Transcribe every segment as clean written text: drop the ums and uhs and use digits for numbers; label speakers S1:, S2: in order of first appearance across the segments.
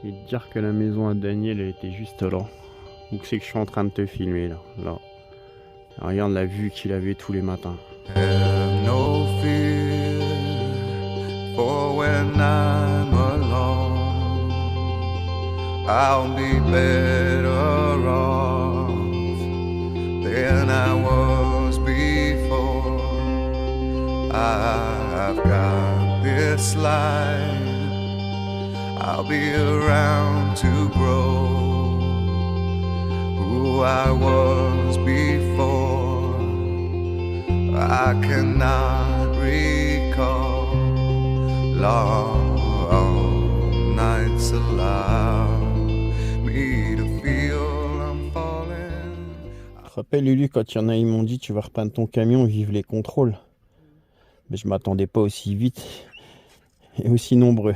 S1: Et te dire que la maison à Daniel elle était juste là. Ou que c'est que je suis en train de te filmer là. Là. Regarde la vue qu'il avait tous les matins.
S2: Have no fear for when I'm alone. I'll be better off than I was before. I've got this life. I'll be around to grow who I was before. I cannot recall long nights allow me to feel I'm falling.
S1: Tu te rappelles Lulu quand il y en a ils m'ont dit tu vas repeindre ton camion, vive les contrôles. Mais je m'attendais pas aussi vite et aussi nombreux.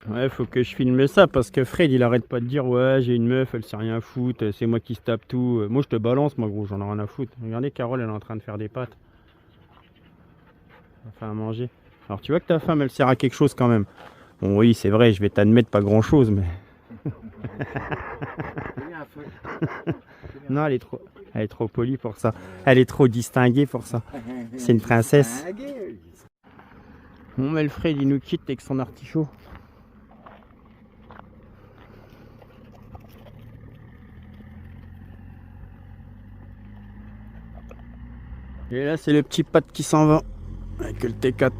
S1: Ouais, faut que je filme ça parce que Fred il arrête pas de dire ouais j'ai une meuf, elle sait rien foutre, c'est moi qui se tape tout. Moi je te balance moi gros, j'en ai rien à foutre. Regardez Carole elle est en train de faire des pâtes. Elle fait à manger. Alors tu vois que ta femme elle sert à quelque chose quand même. Bon oui c'est vrai, je vais t'admettre pas grand chose mais... Non elle est trop polie pour ça. Elle est trop distinguée pour ça. C'est une princesse. Bon mais le Fred il nous quitte avec son artichaut. Et là c'est le petit Pat qui s'en va avec le T4.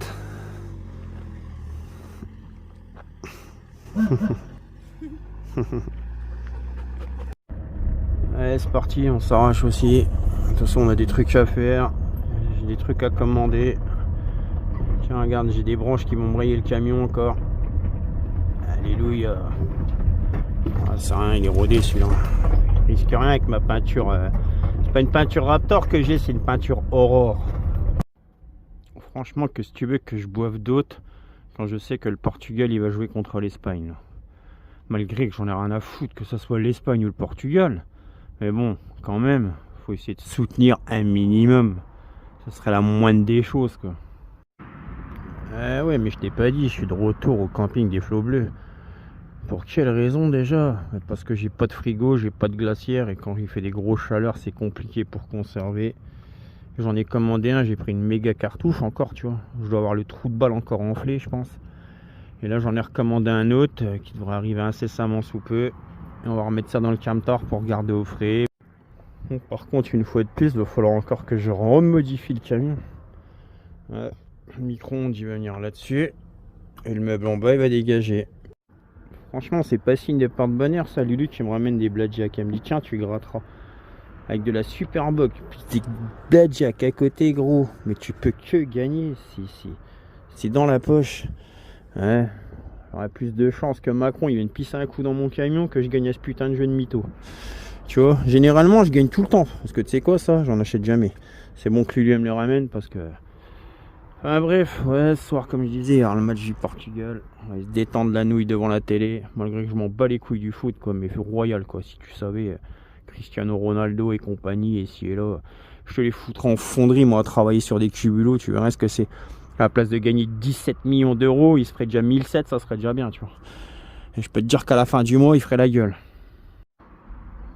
S1: Allez c'est parti, on s'arrache aussi. De toute façon on a des trucs à faire. J'ai des trucs à commander. Tiens regarde j'ai des branches qui vont brayer le camion encore. Alléluia. Ah, c'est rien, il est rodé celui-là. Je risque rien avec ma peinture. C'est pas une peinture Raptor que j'ai, c'est une peinture Aurore. Franchement, que si tu veux que je boive d'autres, quand je sais que le Portugal il va jouer contre l'Espagne. Là. Malgré que j'en ai rien à foutre, que ce soit l'Espagne ou le Portugal. Mais bon, quand même, faut essayer de soutenir un minimum. Ce serait la moindre des choses, quoi. Ouais, mais je t'ai pas dit, je suis de retour au camping des Flots Bleus. Pour quelle raison déjà? Parce que j'ai pas de frigo, j'ai pas de glacière et quand il fait des grosses chaleurs c'est compliqué pour conserver. J'en ai commandé un, j'ai pris une méga cartouche encore tu vois. Je dois avoir le trou de balle encore enflé je pense. Et là j'en ai recommandé un autre qui devrait arriver incessamment sous peu. Et on va remettre ça dans le camtar pour garder au frais. Bon, par contre une fois de plus il va falloir encore que je remodifie le camion. Ouais, le micro-ondes il va venir là-dessus. Et le meuble en bas il va dégager. Franchement, c'est pas signe de porte-bonheur ça, Lulu. Tu me ramènes des blackjack. Elle me dit, tiens, tu gratteras. Avec de la super box. Puis des blackjack à côté, gros. Mais tu peux que gagner. Si dans la poche. Ouais. J'aurais plus de chance que Macron. Il vient de pisser un coup dans mon camion que je gagne à ce putain de jeu de mytho. Tu vois, généralement, je gagne tout le temps. Parce que tu sais quoi, ça, j'en achète jamais. C'est bon que Lulu me les ramène parce que. Enfin bref, ouais, ce soir, comme je disais, alors, le match du Portugal, on va se détendre la nouille devant la télé, malgré que je m'en bats les couilles du foot, quoi, mais royal, quoi, si tu savais, Cristiano Ronaldo et compagnie, et ci et là, je te les foutrais en fonderie, moi, à travailler sur des cubulots, tu verrais ce que c'est. À la place de gagner 17 millions d'euros, il se ferait déjà 1007, ça serait déjà bien, tu vois. Et je peux te dire qu'à la fin du mois, il ferait la gueule.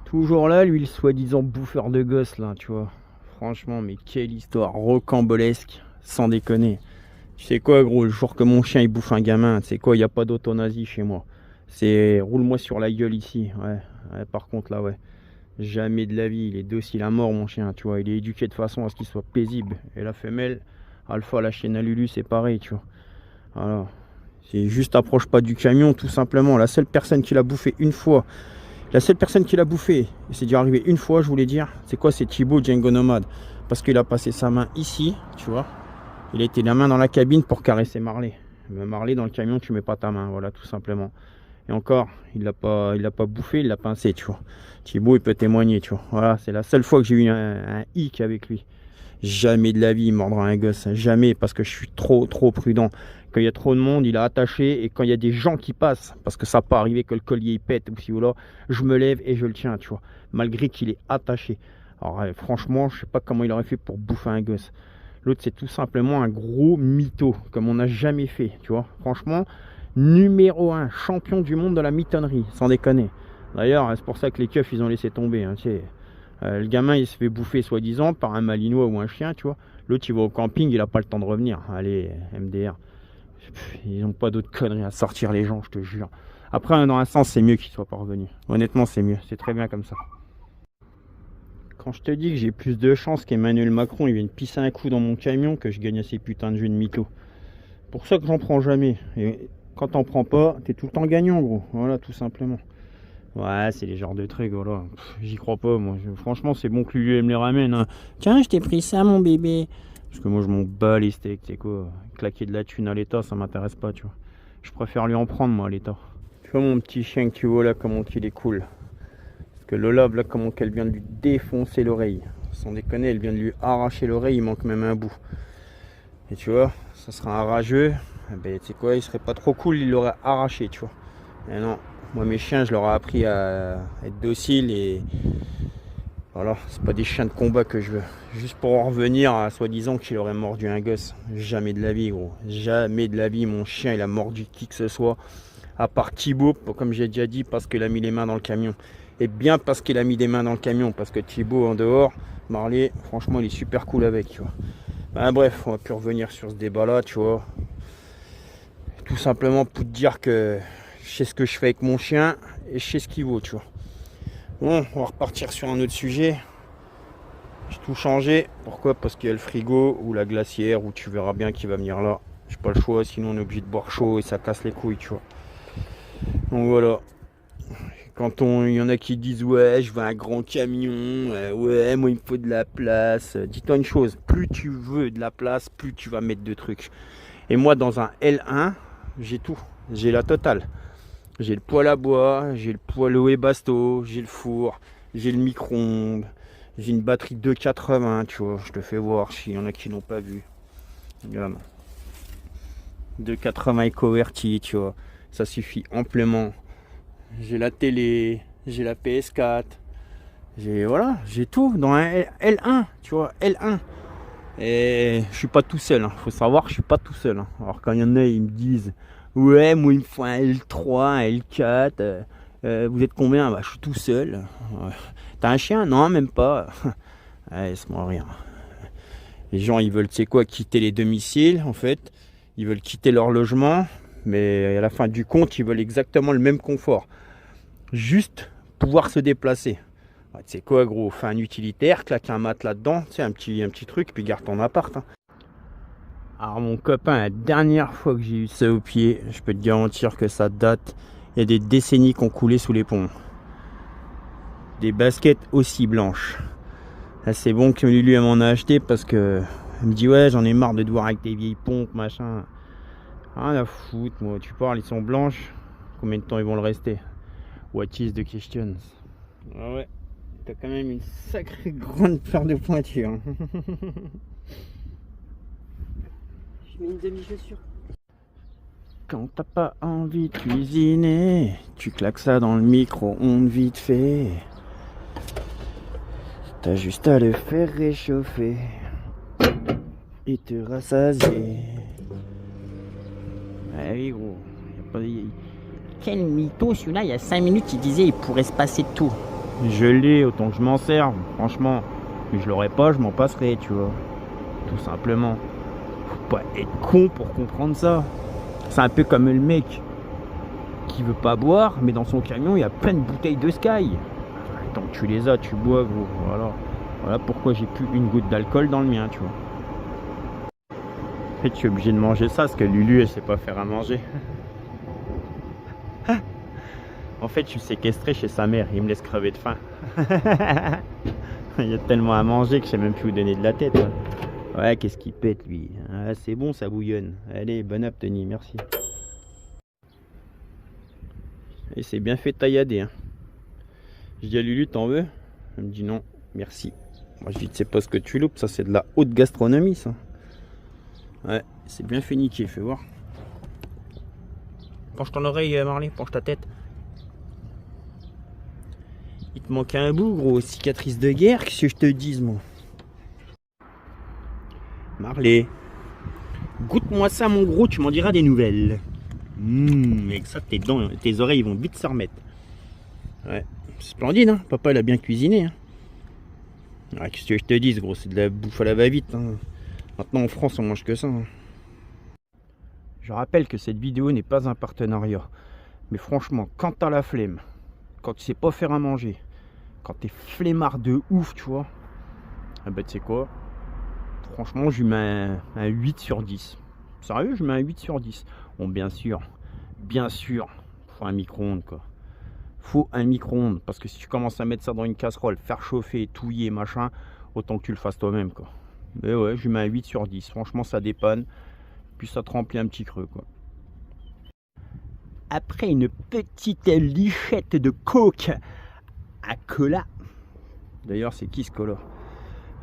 S1: Toujours là, lui, le soi-disant bouffeur de gosse, là, tu vois. Franchement, mais quelle histoire rocambolesque. Sans déconner. Tu sais quoi gros, le jour que mon chien il bouffe un gamin, tu sais quoi, il n'y a pas d'euthanasie chez moi. C'est roule-moi sur la gueule ici. Ouais, par contre là ouais. Jamais de la vie, il est docile à mort mon chien, tu vois. Il est éduqué de façon à ce qu'il soit paisible. Et la femelle, Alpha, la chienne à Lulu, c'est pareil, tu vois. Voilà. C'est juste approche pas du camion tout simplement. La seule personne qui l'a bouffé une fois. La seule personne qui l'a bouffé, et c'est déjà arrivé une fois, je voulais dire, c'est quoi, c'est Thibaut Django Nomade. Parce qu'il a passé sa main ici, tu vois. Il a été la main dans la cabine pour caresser Marley. Mais Marley dans le camion tu mets pas ta main, voilà tout simplement. Et encore, il l'a pas bouffé, il l'a pincé, tu vois. Thibaut il peut témoigner, tu vois. Voilà, c'est la seule fois que j'ai eu un hic avec lui. Jamais de la vie il mordra un gosse, jamais, parce que je suis trop prudent. Quand il y a trop de monde, il a attaché, et quand il y a des gens qui passent, parce que ça peut arriver que le collier il pète ou si ou là, je me lève et je le tiens, tu vois. Malgré qu'il est attaché. Alors franchement, je sais pas comment il aurait fait pour bouffer un gosse. L'autre, c'est tout simplement un gros mytho, comme on n'a jamais fait, tu vois. Franchement, numéro 1, champion du monde de la mitonnerie, sans déconner. D'ailleurs, c'est pour ça que les keufs, ils ont laissé tomber, hein, tu sais. Le gamin, il se fait bouffer, soi-disant, par un malinois ou un chien, tu vois. L'autre, il va au camping, il n'a pas le temps de revenir. Allez, MDR. Ils n'ont pas d'autres conneries à sortir, les gens, je te jure. Après, dans un sens, c'est mieux qu'ils soient pas revenus. Honnêtement, c'est mieux. C'est très bien comme ça. Quand je te dis que j'ai plus de chance qu'Emmanuel Macron, il vienne pisser un coup dans mon camion, que je gagne à ces putains de jeux de mytho. Pour ça que j'en prends jamais. Et quand t'en prends pas, t'es tout le temps gagnant, gros. Voilà, tout simplement. Ouais, c'est les genres de trucs, voilà. J'y crois pas, moi. Franchement, c'est bon que lui me les ramène, hein. Tiens, je t'ai pris ça, mon bébé. Parce que moi, je m'en bats les steaks, tu sais quoi. Claquer de la thune à l'État, ça m'intéresse pas, tu vois. Je préfère lui en prendre, moi, à l'État. Tu vois mon petit chien que tu vois là, comment qu'il est cool. Parce que Lola, là, comment qu'elle vient de lui défoncer l'oreille. Sans déconner, elle vient de lui arracher l'oreille, il manque même un bout. Et tu vois, ça sera un rageux. Eh ben, tu sais quoi, il serait pas trop cool, il l'aurait arraché, tu vois. Et non, moi mes chiens, je leur ai appris à être dociles et voilà, c'est pas des chiens de combat que je veux. Juste pour en revenir à soi-disant qu'il aurait mordu un gosse. Jamais de la vie, gros. Jamais de la vie, mon chien, il a mordu qui que ce soit. À part Thibaut, comme j'ai déjà dit, parce qu'il a mis les mains dans le camion. Et bien parce qu'il a mis des mains dans le camion. Parce que Thibaut, en dehors, Marley, franchement, il est super cool avec, tu vois. Ben, bref, on va plus revenir sur ce débat-là, tu vois. Tout simplement pour te dire que je sais ce que je fais avec mon chien et je sais ce qu'il vaut, tu vois. Bon, on va repartir sur un autre sujet. J'ai tout changé. Pourquoi? Parce qu'il y a le frigo ou la glacière où tu verras bien qui va venir là. J'ai pas le choix, sinon on est obligé de boire chaud et ça casse les couilles, tu vois. Donc voilà. Quand il y en a qui disent ouais, je veux un grand camion, ouais, moi il me faut de la place. Dis-toi une chose, plus tu veux de la place, plus tu vas mettre de trucs. Et moi dans un L1, j'ai tout. J'ai la totale. J'ai le poêle à bois, j'ai le poêle et basto, j'ai le four, j'ai le micro-ondes, j'ai une batterie 280, tu vois. Je te fais voir s'il y en a qui n'ont pas vu. Regarde. 280 EcoVerti, tu vois. Ça suffit amplement. J'ai la télé, j'ai la PS4, j'ai tout dans un L1, tu vois, L1. Et je suis pas tout seul, hein. Faut savoir que je suis pas tout seul, hein. Alors quand il y en a, ils me disent ouais, moi il me faut un L3, un L4, vous êtes combien? Bah je suis tout seul. T'as un chien? Non, même pas. Ouais, laisse-moi rire. Les gens ils veulent, tu sais quoi, quitter les domiciles en fait. Ils veulent quitter leur logement, mais à la fin du compte, ils veulent exactement le même confort. Juste pouvoir se déplacer. Ah, tu sais quoi, gros, fais un utilitaire, claque un matelas dedans, tu sais, un petit truc, puis garde ton appart, hein. Alors mon copain, la dernière fois que j'ai eu ça au pied, je peux te garantir que ça date. Il y a des décennies qu'on coulait sous les ponts. Des baskets aussi blanches. Là, c'est bon que Lulu elle m'en a acheté parce que elle me dit ouais, j'en ai marre de te voir avec tes vieilles pompes, machin. Rien à foutre, moi. Tu parles, ils sont blanches. Combien de temps ils vont le rester? What is the questions? Ah ouais, t'as quand même une sacrée grande paire de pointures.
S3: Je mets une demi-chaussure.
S1: Quand t'as pas envie de cuisiner, tu claques ça dans le micro-ondes vite fait. T'as juste à le faire réchauffer et te rassasier. Ah oui, gros.
S3: Quel mytho celui-là, il y a 5 minutes il disait il pourrait se passer de tout.
S1: Je l'ai, autant que je m'en serve, franchement. Mais je l'aurais pas, je m'en passerai, tu vois. Tout simplement. Faut pas être con pour comprendre ça. C'est un peu comme le mec qui veut pas boire, mais dans son camion il y a plein de bouteilles de Sky. Tant que tu les as, tu bois, gros. Voilà pourquoi j'ai plus une goutte d'alcool dans le mien, tu vois. En fait, je suis obligé de manger ça parce que Lulu elle sait pas faire à manger. En fait, je suis séquestré chez sa mère, il me laisse crever de faim. Il y a tellement à manger que je sais même plus où donner de la tête, hein. Ouais, qu'est-ce qu'il pète lui? Ah, c'est bon, ça bouillonne. Allez, bon app Tony, merci. Et c'est bien fait taillader, hein. Je dis à Lulu, t'en veux? Elle me dit non, merci. Moi je dis, tu sais pas ce que tu loupes, ça c'est de la haute gastronomie, ça. Ouais, c'est bien fait niquer, fais voir. Penche ton oreille, Marley, penche ta tête. Il te manque un bout, gros, cicatrice de guerre, qu'est-ce que je te dise, moi? Marley. Goûte-moi ça, mon gros, tu m'en diras des nouvelles. Avec ça, tes dents, tes oreilles vont vite se remettre. Ouais, splendide, hein. Papa, il a bien cuisiné. Hein. Ouais, qu'est-ce que je te dise, gros, c'est de la bouffe à la va-vite. Hein. Maintenant, en France, on mange que ça. Hein. Je rappelle que cette vidéo n'est pas un partenariat. Mais franchement, quand t'as la flemme, quand tu sais pas faire à manger, quand t'es flemmard de ouf, tu vois, ah bah tu sais quoi, franchement, je lui mets un 8 sur 10. Sérieux, je mets un 8 sur 10. Bon, bien sûr, faut un micro-ondes, quoi. Faut un micro-ondes, parce que si tu commences à mettre ça dans une casserole, faire chauffer, touiller, machin, autant que tu le fasses toi-même, quoi. Mais ouais, je lui mets un 8 sur 10. Franchement, ça dépanne. Puis ça te remplit un petit creux, quoi. Après une petite lichette de coke à cola. D'ailleurs, c'est qui ce cola?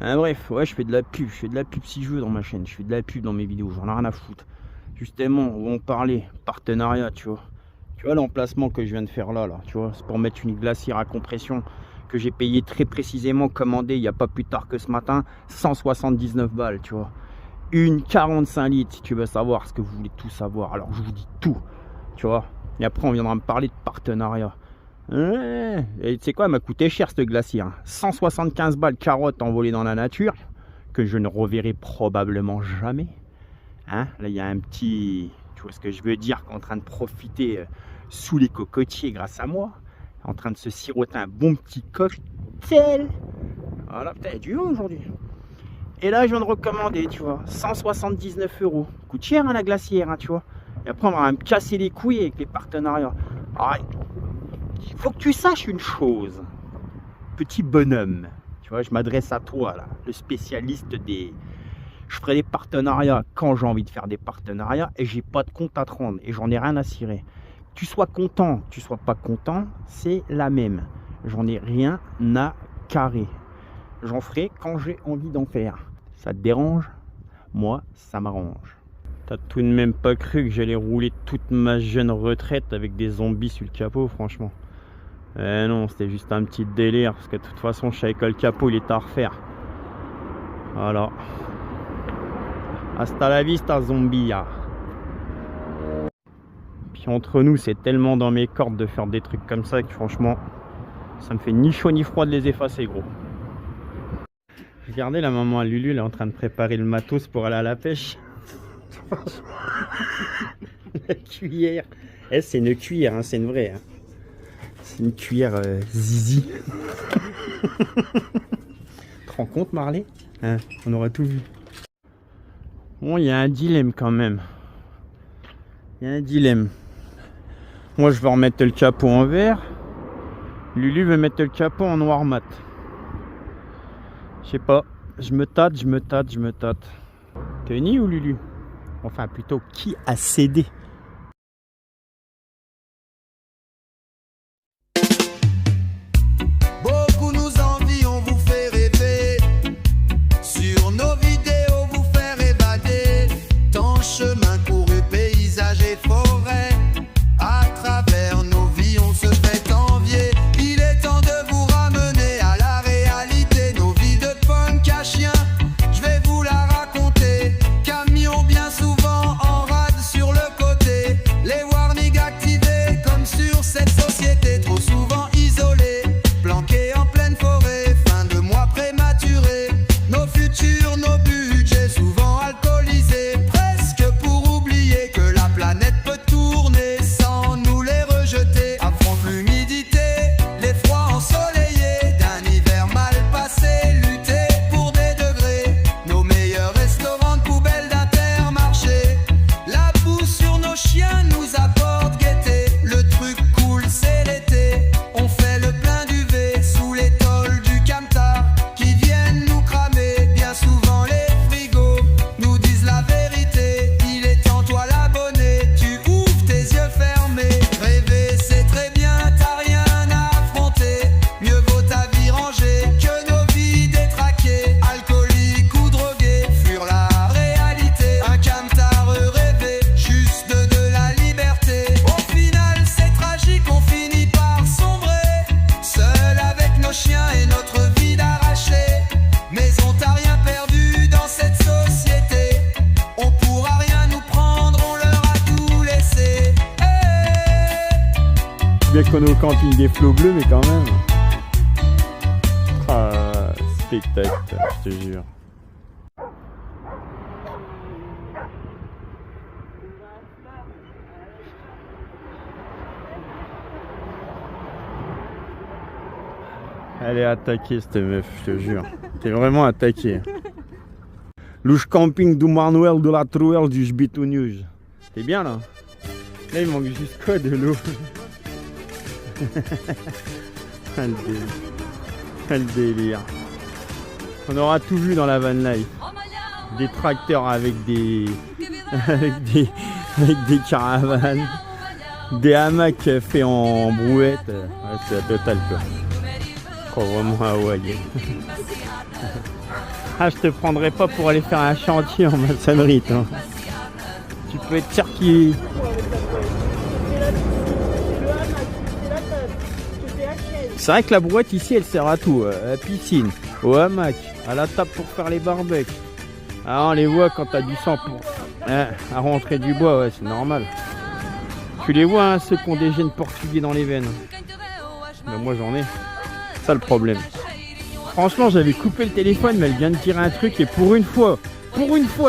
S1: Hein, bref, ouais, je fais de la pub. Je fais de la pub si je veux dans ma chaîne. Je fais de la pub dans mes vidéos. J'en ai rien à foutre. Justement, où on parlait partenariat, tu vois. Tu vois l'emplacement que je viens de faire là, tu vois. C'est pour mettre une glacière à compression que j'ai payé très précisément, commandé il n'y a pas plus tard que ce matin, 179 balles, tu vois. Une 45 litres, si tu veux savoir ce que vous voulez tout savoir. Alors, je vous dis tout, tu vois. Et après, on viendra me parler de partenariat. Ouais. Et tu sais quoi, elle m'a coûté cher cette glacière. 175 balles carottes envolées dans la nature, que je ne reverrai probablement jamais. Hein, là, il y a un petit, tu vois ce que je veux dire, en train de profiter sous les cocotiers grâce à moi, en train de se siroter un bon petit cocktail. Voilà, putain, il y a du haut aujourd'hui. Et là, je viens de recommander, tu vois, 179 €. Coûte cher, hein, la glacière, hein, tu vois. Et après, on va me casser les couilles avec les partenariats. Alors, il faut que tu saches une chose, petit bonhomme. Tu vois, je m'adresse à toi, là, le spécialiste des... Je ferai des partenariats quand j'ai envie de faire des partenariats et j'ai pas de compte à te rendre et j'en ai rien à cirer. Tu sois content, tu sois pas content, c'est la même. J'en ai rien à carrer. J'en ferai quand j'ai envie d'en faire. Ça te dérange? Moi, ça m'arrange. T'as tout de même pas cru que j'allais rouler toute ma jeune retraite avec des zombies sur le capot, franchement. Eh non, c'était juste un petit délire parce que de toute façon, je savais que le capot, il est à refaire. Voilà. Hasta la vista, zombie. Puis entre nous, c'est tellement dans mes cordes de faire des trucs comme ça que franchement, ça me fait ni chaud ni froid de les effacer, gros. Regardez la maman à Lulu, elle est en train de préparer le matos pour aller à la pêche. La cuillère. Eh, c'est une cuillère, hein, c'est une vraie. Hein. C'est une cuillère zizi. Tu te rends compte, Marley, hein, on aura tout vu. Bon, il y a un dilemme quand même. Il y a un dilemme. Moi, je vais remettre le capot en vert. Lulu veut mettre le capot en noir mat. Je sais pas. Je me tâte. Kenny ou Lulu? Enfin, plutôt, qui a cédé?
S2: Beaucoup nous envient, on vous fait rêver. Sur nos vidéos, vous faire évader. Tant chemin couru, paysages et forêts. À travers nos vies, on se fait envier. Il est temps de vous ramener à la réalité. Nos vies de punk à chien, je vais vous la raconter. Camion bien souvent en rade sur le côté. Les warnings activés comme sur cette société. Trop souvent isolée, planquée en pleine forêt. Fin de mois prématuré. Nos futurs, nos budgets souvent alcoolisés. Presque pour oublier
S1: bien qu'on est au camping des flots bleus, mais quand même. Ah, spectacle, je te jure. Elle est attaquée cette meuf, je te jure. T'es vraiment attaquée. Louche camping du Manuel de la Truelle du Jbitoniuj. T'es bien là? Là il manque juste quoi de l'eau. Le délire. On aura tout vu dans la van life. Des tracteurs avec des caravanes, des hamacs faits en brouette. Ouais, c'est la totale quoi. Je crois vraiment à Hawaï. Ah, je te prendrais pas pour aller faire un chantier en maçonnerie, toi. Tu peux être sûr qu'il... C'est vrai que la brouette ici, elle sert à tout. À la piscine, au hamac, à la table pour faire les barbecues. Ah, on les voit quand t'as du sang pour... à rentrer du bois, ouais, c'est normal. Tu les vois, hein, ceux qui ont des gènes portugais dans les veines. Mais moi, j'en ai. C'est ça le problème. Franchement, j'avais coupé le téléphone, mais elle vient de tirer un truc et pour une fois,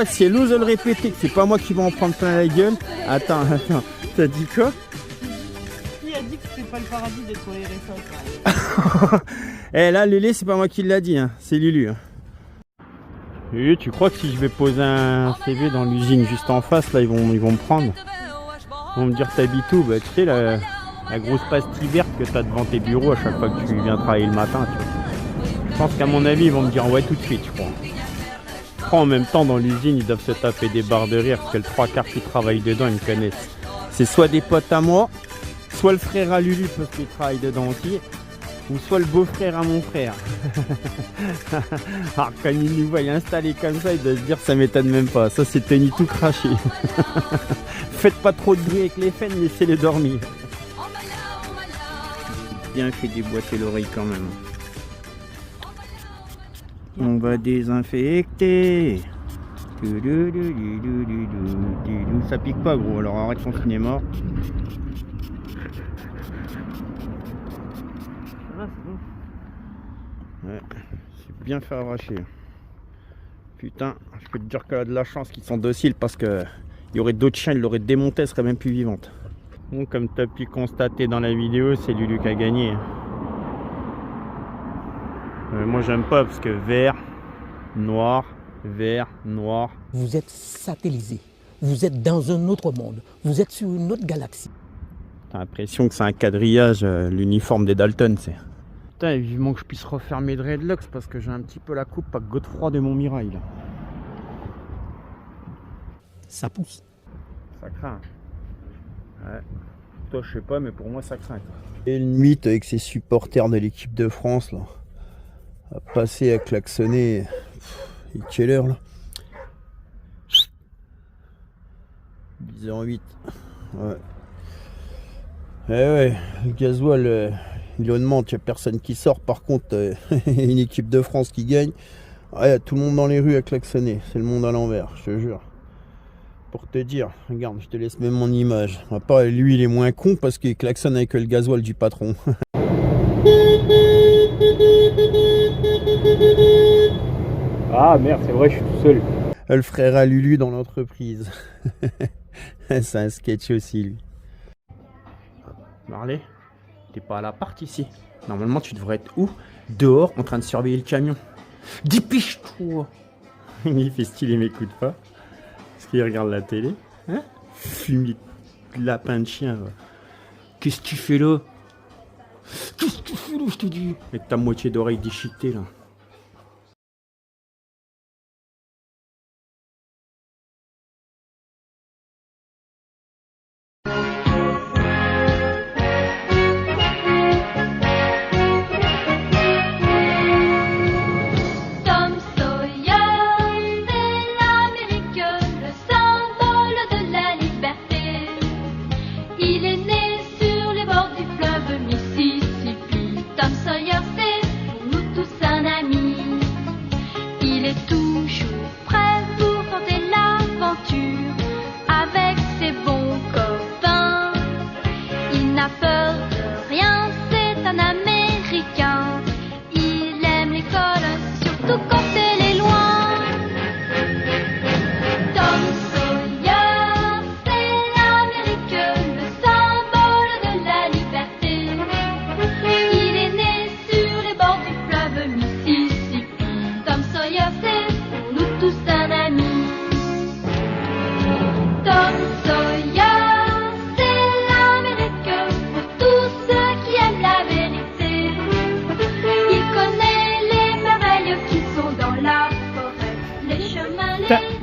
S1: si elle ose le répéter, que c'est pas moi qui vais en prendre plein la gueule. Attends, t'as dit quoi?
S3: Qui a dit que c'était pas le paradis d'être sur les RSA?
S1: Eh là, Lélé, c'est pas moi qui l'a dit, hein. C'est Lulu. Hein. Lulu, tu crois que si je vais poser un CV dans l'usine juste en face, là, ils vont me prendre? Ils vont me dire t'habites où? Bah, tu sais, la grosse pastille verte que t'as devant tes bureaux à chaque fois que tu viens travailler le matin, tu vois. Je pense qu'à mon avis, ils vont me dire ouais tout de suite, je crois. Je crois en même temps, dans l'usine, ils doivent se taper des barres de rire parce que le 3/4 qui travaillent dedans, ils me connaissent. C'est soit des potes à moi, soit le frère à Lulu parce qu'il travaille dedans aussi, ou soit le beau-frère à mon frère. Alors quand ils nous voient installés comme ça, ils doivent se dire ça m'étonne même pas. Ça c'est Tony tout craché. Faites pas trop de bruit avec les fans, laissez-les dormir. Bien fait déboîter l'oreille quand même. On va désinfecter. Ça pique pas gros, alors arrête ton cinéma. Ouais, c'est bien fait arracher. Putain, je peux te dire qu'elle a de la chance qu'ils sont dociles parce que il y aurait d'autres chiens, ils l'auraient démonté, elle serait même plus vivante. Bon, comme tu as pu constater dans la vidéo, c'est Lulu qui a gagné. Moi j'aime pas parce que vert, noir, vert, noir.
S4: Vous êtes satellisé, vous êtes dans un autre monde, vous êtes sur une autre galaxie.
S1: T'as l'impression que c'est un quadrillage, l'uniforme des Dalton, c'est. Putain, et vivement que je puisse refaire mes dreadlocks parce que j'ai un petit peu la coupe à Godefroy de Montmirail là.
S4: Ça pousse.
S1: Ça craint. Ouais. Toi je sais pas, mais pour moi ça craint. Et une nuit avec ses supporters de l'équipe de France là. À passer à klaxonner. Et quelle heure là? 10h08. Ouais. Eh ouais, le gasoil, il augmente, il n'y a personne qui sort. Par contre, une équipe de France qui gagne. Ouais, tout le monde dans les rues à klaxonner. C'est le monde à l'envers, je te jure. Pour te dire, regarde, je te laisse même mon image. Après, lui, il est moins con parce qu'il klaxonne avec le gasoil du patron. Ah merde, c'est vrai, je suis tout seul. Le frère à Lulu dans l'entreprise. C'est un sketch aussi, lui. Marley, t'es pas à l'appart ici. Normalement, tu devrais être où? Dehors, en train de surveiller le camion. Dépêche-toi. Il fait style, il m'écoute pas. Parce qu'il regarde la télé. Hein? Fume lapin de chien. Va. Qu'est-ce que tu fais là? Qu'est-ce que tu fais là, je te dis? Avec ta moitié d'oreille déchiquetée là.
S5: Avec ses bons copains, il n'a peur de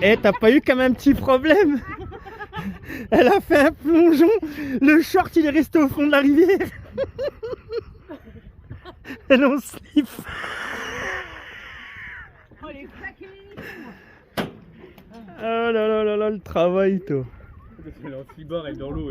S1: Eh, t'as pas eu comme un petit problème? Elle a fait un plongeon, le short il est resté au fond de la rivière. Elle est en slip. Oh là là là là, le travail toi.
S5: Elle est en slibard, elle est dans l'eau.